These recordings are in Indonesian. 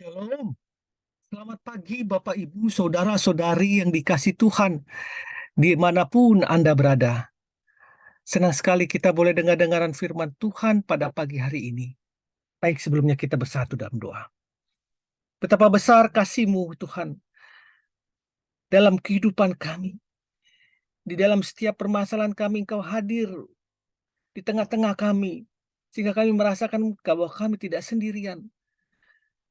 Shalom. Selamat pagi Bapak Ibu, Saudara-saudari yang dikasih Tuhan, dimanapun Anda berada. Senang sekali kita boleh dengar-dengaran firman Tuhan pada pagi hari ini. Baik, sebelumnya kita bersatu dalam doa. Betapa besar kasih-Mu Tuhan dalam kehidupan kami. Di dalam setiap permasalahan kami Engkau hadir di tengah-tengah kami. Sehingga kami merasakan bahwa kami tidak sendirian.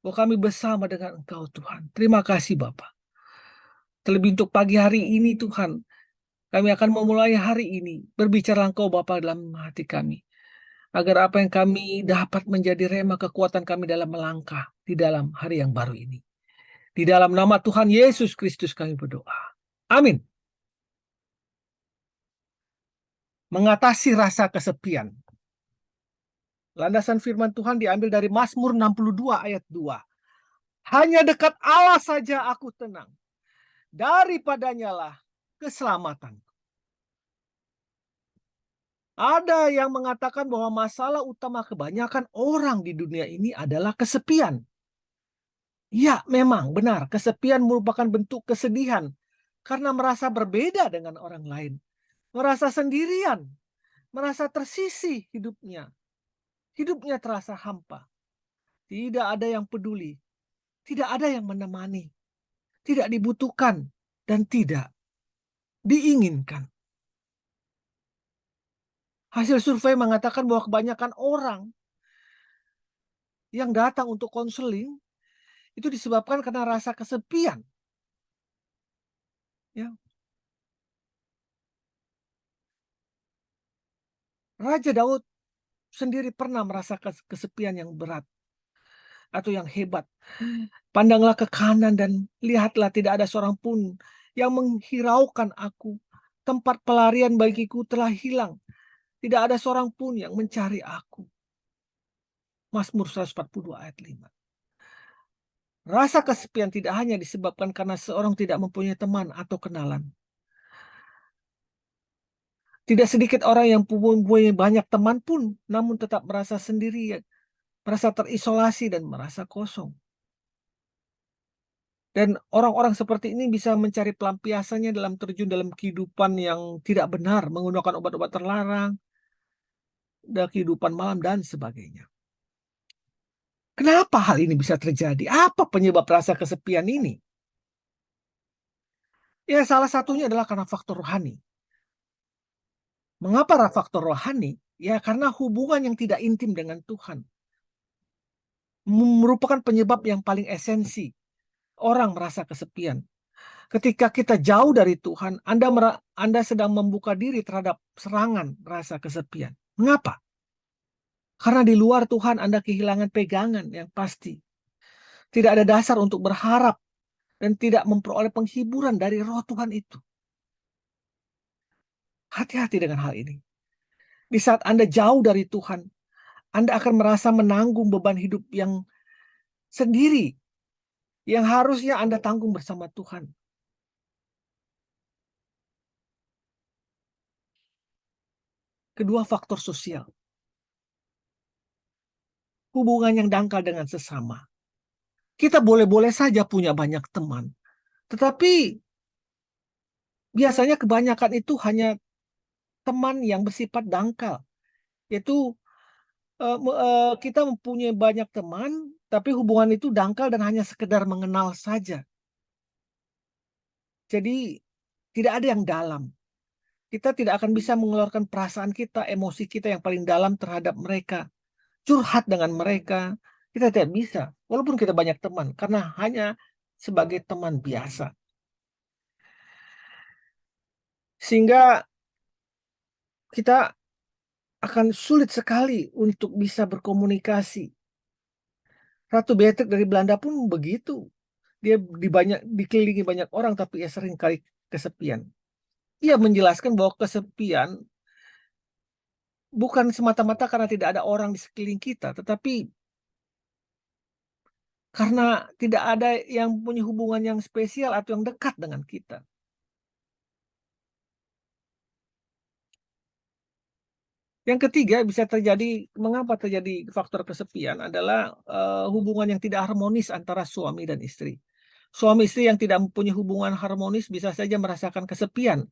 Bahwa kami bersama dengan Engkau Tuhan. Terima kasih Bapak. Terlebih untuk pagi hari ini Tuhan. Kami akan memulai hari ini. Berbicara Engkau Bapa dalam hati kami. Agar apa yang kami dapat menjadi rema kekuatan kami dalam melangkah di dalam hari yang baru ini. Di dalam nama Tuhan Yesus Kristus kami berdoa. Amin. Mengatasi rasa kesepian. Landasan firman Tuhan diambil dari Mazmur 62 ayat 2. Hanya dekat Allah saja aku tenang. Daripadanya lah keselamatan. Ada yang mengatakan bahwa masalah utama kebanyakan orang di dunia ini adalah kesepian. Ya, memang benar, kesepian merupakan bentuk kesedihan karena merasa berbeda dengan orang lain, merasa sendirian, merasa tersisih hidupnya. Hidupnya terasa hampa. Tidak ada yang peduli, tidak ada yang menemani, tidak dibutuhkan, dan tidak diinginkan. Hasil survei mengatakan bahwa kebanyakan orang yang datang untuk konseling itu disebabkan karena rasa kesepian. Ya. Raja Daud sendiri pernah merasa kesepian yang berat atau yang hebat. Pandanglah ke kanan dan lihatlah tidak ada seorang pun yang menghiraukan aku. Tempat pelarian bagiku telah hilang. Tidak ada seorang pun yang mencari aku. Mazmur 142 ayat 5. Rasa kesepian tidak hanya disebabkan karena seorang tidak mempunyai teman atau kenalan. Tidak sedikit orang yang mempunyai banyak teman pun, namun tetap merasa sendiri, merasa terisolasi dan merasa kosong. Dan orang-orang seperti ini bisa mencari pelampiasannya dalam terjun dalam kehidupan yang tidak benar, menggunakan obat-obat terlarang, dan kehidupan malam dan sebagainya. Kenapa hal ini bisa terjadi? Apa penyebab rasa kesepian ini? Ya, salah satunya adalah karena faktor rohani. Mengapa faktor rohani? Ya, karena hubungan yang tidak intim dengan Tuhan merupakan penyebab yang paling esensi orang merasa kesepian. Ketika kita jauh dari Tuhan, Anda sedang membuka diri terhadap serangan rasa kesepian. Mengapa? Karena di luar Tuhan Anda kehilangan pegangan yang pasti. Tidak ada dasar untuk berharap dan tidak memperoleh penghiburan dari roh Tuhan itu. Hati-hati dengan hal ini. Di saat Anda jauh dari Tuhan, Anda akan merasa menanggung beban hidup yang sendiri, yang harusnya Anda tanggung bersama Tuhan. Kedua, faktor sosial. Hubungan yang dangkal dengan sesama. Kita boleh-boleh saja punya banyak teman, tetapi biasanya kebanyakan itu hanya teman yang bersifat dangkal. Yaitu kita mempunyai banyak teman, tapi hubungan itu dangkal dan hanya sekedar mengenal saja. Jadi tidak ada yang dalam. Kita tidak akan bisa mengeluarkan perasaan kita, emosi kita yang paling dalam terhadap mereka. Curhat dengan mereka, kita tidak bisa. Walaupun kita banyak teman, karena hanya sebagai teman biasa. Sehingga kita akan sulit sekali untuk bisa berkomunikasi. Ratu Beatrix dari Belanda pun begitu. Dia dikelilingi banyak orang, tapi ia sering kali kesepian. Ia menjelaskan bahwa kesepian bukan semata-mata karena tidak ada orang di sekeliling kita, tetapi karena tidak ada yang punya hubungan yang spesial atau yang dekat dengan kita. Yang ketiga bisa terjadi mengapa terjadi faktor kesepian adalah, hubungan yang tidak harmonis antara suami dan istri. Suami istri yang tidak mempunyai hubungan harmonis bisa saja merasakan kesepian.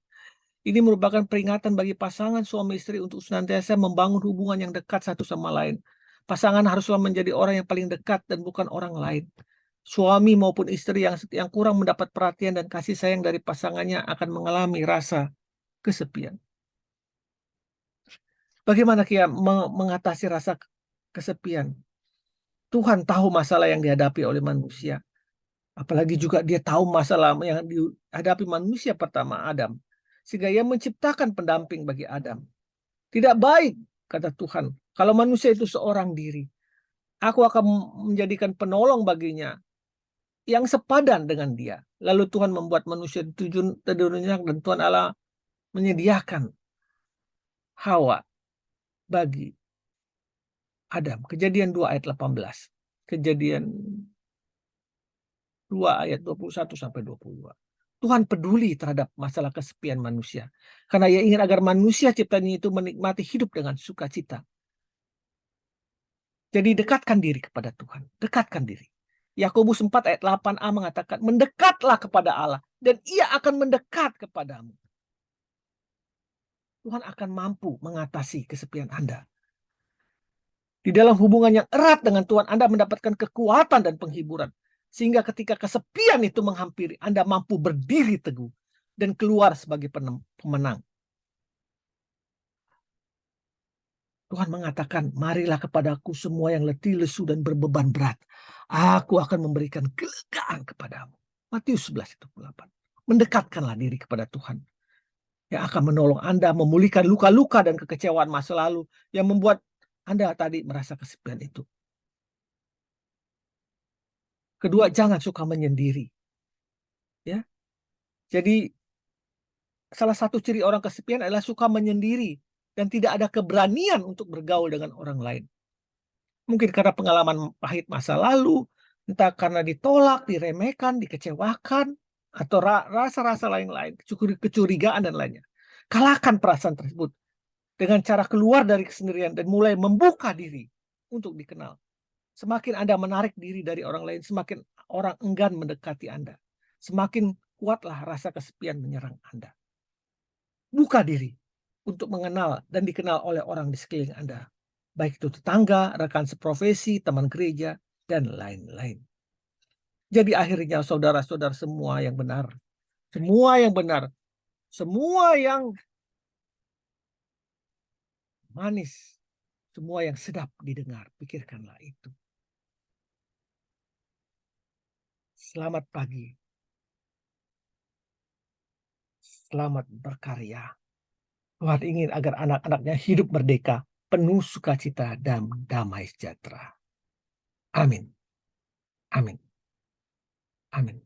Ini merupakan peringatan bagi pasangan suami istri untuk senantiasa membangun hubungan yang dekat satu sama lain. Pasangan haruslah menjadi orang yang paling dekat dan bukan orang lain. Suami maupun istri yang kurang mendapat perhatian dan kasih sayang dari pasangannya akan mengalami rasa kesepian. Bagaimana Kia mengatasi rasa kesepian? Tuhan tahu masalah yang dihadapi oleh manusia. Apalagi juga dia tahu masalah yang dihadapi manusia pertama, Adam. Sehingga ia menciptakan pendamping bagi Adam. Tidak baik, kata Tuhan, kalau manusia itu seorang diri. Aku akan menjadikan penolong baginya yang sepadan dengan dia. Lalu Tuhan membuat manusia tidurnya dan Tuhan Allah menyediakan Hawa bagi Adam. Kejadian 2 ayat 18. Kejadian 2 ayat 21 sampai 22. Tuhan peduli terhadap masalah kesepian manusia. Karena ia ingin agar manusia ciptaannya itu menikmati hidup dengan sukacita. Jadi dekatkan diri kepada Tuhan. Dekatkan diri. Yakobus 4 ayat 8a mengatakan, mendekatlah kepada Allah dan ia akan mendekat kepadamu. Tuhan akan mampu mengatasi kesepian Anda. Di dalam hubungan yang erat dengan Tuhan, Anda mendapatkan kekuatan dan penghiburan. Sehingga ketika kesepian itu menghampiri, Anda mampu berdiri teguh dan keluar sebagai pemenang. Tuhan mengatakan, marilah kepadaku semua yang letih, lesu, dan berbeban berat. Aku akan memberikan kelegaan kepadamu. Matius 11:28. Mendekatkanlah diri kepada Tuhan. Yang akan menolong Anda memulihkan luka-luka dan kekecewaan masa lalu yang membuat Anda tadi merasa kesepian itu. Kedua, jangan suka menyendiri. Ya, jadi salah satu ciri orang kesepian adalah suka menyendiri dan tidak ada keberanian untuk bergaul dengan orang lain. Mungkin karena pengalaman pahit masa lalu, entah karena ditolak, diremehkan, dikecewakan, atau rasa-rasa lain-lain, kecurigaan dan lainnya. Kalahkan perasaan tersebut dengan cara keluar dari kesendirian dan mulai membuka diri untuk dikenal. Semakin Anda menarik diri dari orang lain, semakin orang enggan mendekati Anda. Semakin kuatlah rasa kesepian menyerang Anda. Buka diri untuk mengenal dan dikenal oleh orang di sekeliling Anda. Baik itu tetangga, rekan seprofesi, teman gereja, dan lain-lain. Jadi akhirnya saudara-saudara semua yang benar, semua yang benar, semua yang manis, semua yang sedap didengar, pikirkanlah itu. Selamat pagi, selamat berkarya. Tuhan ingin agar anak-anaknya hidup merdeka, penuh sukacita dan damai sejahtera. Amin. Amin. Amin.